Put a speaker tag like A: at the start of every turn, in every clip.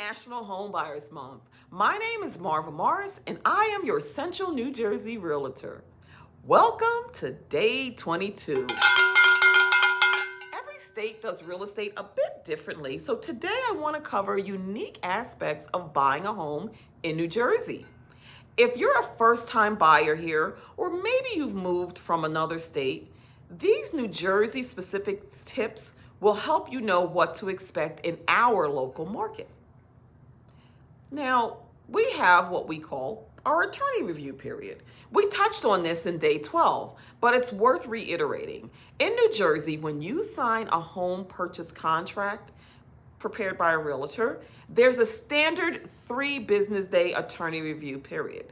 A: National Homebuyers Month. My name is Marva Morris, and I am your Central New Jersey Realtor. Welcome to day 22. Every state does real estate a bit differently, so today I want to cover unique aspects of buying a home in New Jersey. If you're a first-time buyer here, or maybe you've moved from another state, these New Jersey-specific tips will help you know what to expect in our local market. Now, we have what we call our attorney review period. We touched on this in day 12, but it's worth reiterating. In New Jersey, when you sign a home purchase contract prepared by a realtor, there's a standard 3 business day attorney review period.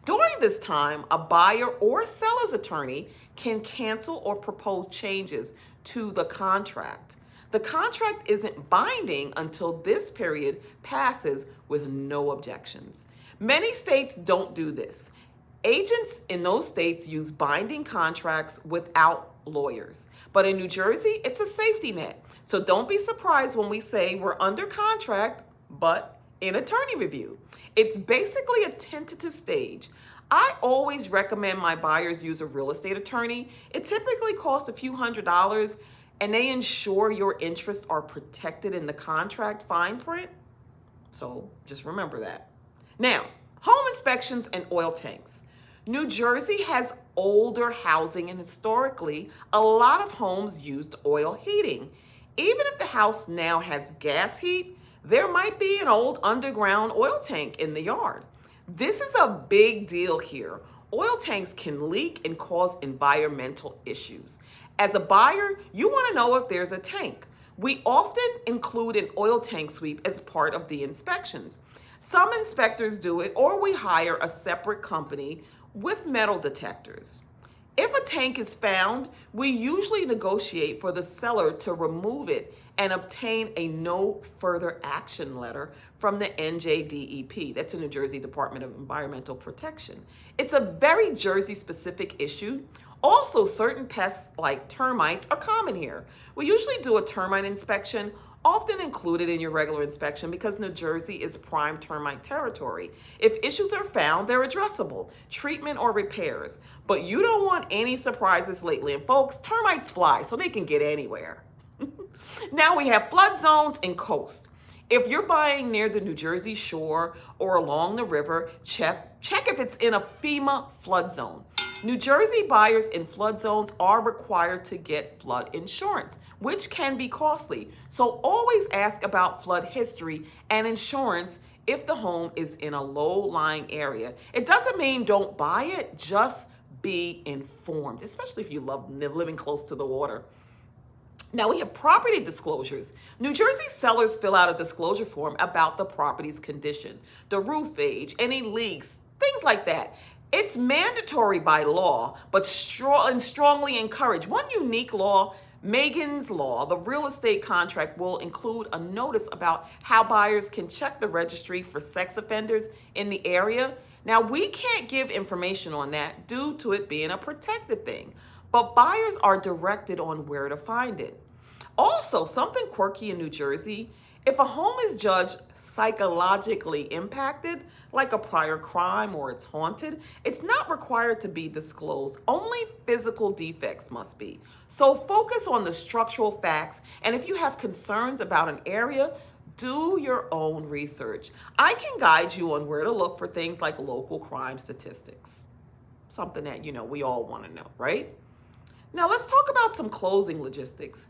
A: During this time, a buyer or seller's attorney can cancel or propose changes to the contract. The contract isn't binding until this period passes with no objections. Many states don't do this. Agents in those states use binding contracts without lawyers. But in New Jersey, it's a safety net. So don't be surprised when we say we're under contract, but in attorney review. It's basically a tentative stage. I always recommend my buyers use a real estate attorney. It typically costs a few $100s, and they ensure your interests are protected in the contract fine print. So just remember that. Now, home inspections and oil tanks. New Jersey has older housing, and historically, a lot of homes used oil heating. Even if the house now has gas heat, there might be an old underground oil tank in the yard. This is a big deal here. Oil tanks can leak and cause environmental issues. As a buyer, you want to know if there's a tank. We often include an oil tank sweep as part of the inspections. Some inspectors do it, or we hire a separate company with metal detectors. If a tank is found, we usually negotiate for the seller to remove it and obtain a no further action letter from the NJDEP. That's the New Jersey Department of Environmental Protection. It's a very Jersey-specific issue. Also, certain pests like termites are common here. We usually do a termite inspection, often included in your regular inspection, because New Jersey is prime termite territory. If issues are found, they're addressable, treatment or repairs. But you don't want any surprises lately. And folks, termites fly, so they can get anywhere. Now we have flood zones and coast. If you're buying near the New Jersey shore or along the river, check if it's in a FEMA flood zone. New Jersey buyers in flood zones are required to get flood insurance, which can be costly. So always ask about flood history and insurance if the home is in a low-lying area. It doesn't mean don't buy it, just be informed, especially if you love living close to the water. Now we have property disclosures. New Jersey sellers fill out a disclosure form about the property's condition, the roof age, any leaks, things like that. It's mandatory by law, but strongly encouraged. One unique law, Megan's Law, the real estate contract, will include a notice about how buyers can check the registry for sex offenders in the area. Now, we can't give information on that due to it being a protected thing, but buyers are directed on where to find it. Also, something quirky in New Jersey, if a home is judged psychologically impacted, like a prior crime or it's haunted, it's not required to be disclosed. Only physical defects must be. So focus on the structural facts, and if you have concerns about an area, do your own research. I can guide you on where to look for things like local crime statistics. Something that, we all want to know, right? Now let's talk about some closing logistics.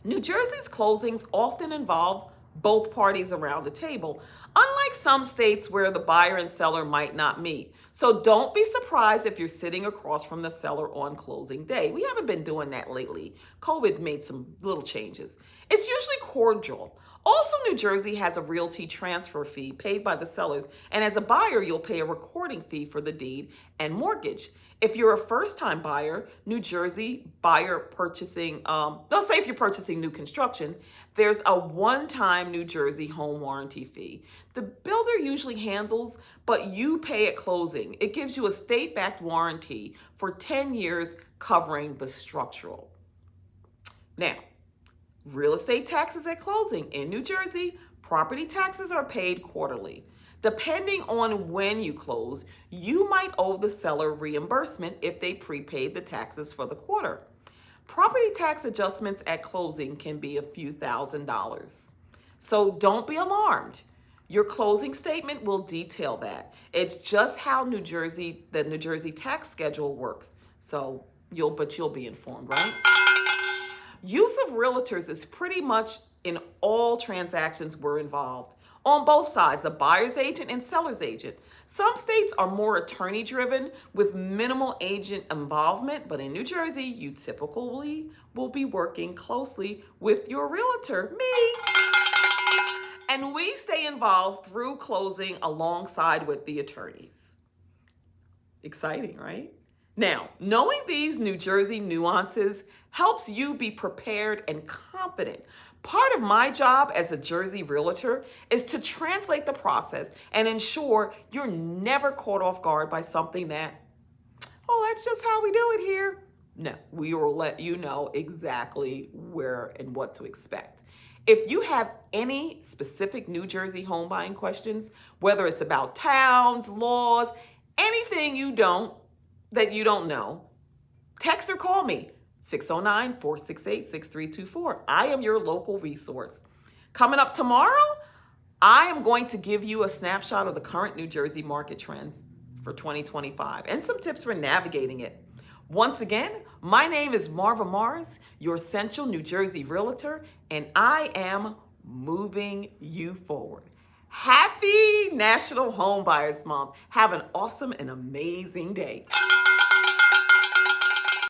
A: New Jersey's closings often involve both parties around the table, unlike some states where the buyer and seller might not meet. So don't be surprised if you're sitting across from the seller on closing day. We haven't been doing that lately. COVID made some little changes. It's usually cordial. Also, New Jersey has a realty transfer fee paid by the sellers, and as a buyer, you'll pay a recording fee for the deed and mortgage. If you're a first-time buyer, New Jersey buyer purchasing, let's say if you're purchasing new construction, there's a one-time New Jersey home warranty fee. The builder usually handles, but you pay at closing. It gives you a state-backed warranty for 10 years covering the structural. Now, real estate taxes at closing in New Jersey, Property taxes are paid quarterly. Depending on when you close, you might owe the seller reimbursement if they prepaid the taxes for the quarter. Property tax adjustments at closing can be a few $1,000s. So don't be alarmed. Your closing statement will detail that. It's just how the New Jersey tax schedule works. So you'll be informed, right? Use of realtors is pretty much in all transactions we're involved. On both sides, the buyer's agent and seller's agent. Some states are more attorney driven with minimal agent involvement, but in New Jersey, you typically will be working closely with your realtor, me. And we stay involved through closing alongside with the attorneys. Exciting, right? Now, knowing these New Jersey nuances helps you be prepared and confident. Part of my job as a Jersey realtor is to translate the process and ensure you're never caught off guard by something that, oh, that's just how we do it here. No, we will let you know exactly where and what to expect. If you have any specific New Jersey home buying questions, whether it's about towns, laws, anything that you don't know, text or call me, 609-468-6324. I am your local resource. Coming up tomorrow, I am going to give you a snapshot of the current New Jersey market trends for 2025 and some tips for navigating it. Once again, my name is Marva Morris, your Central New Jersey Realtor, and I am moving you forward. Happy National Home Buyers Month. Have an awesome and amazing day.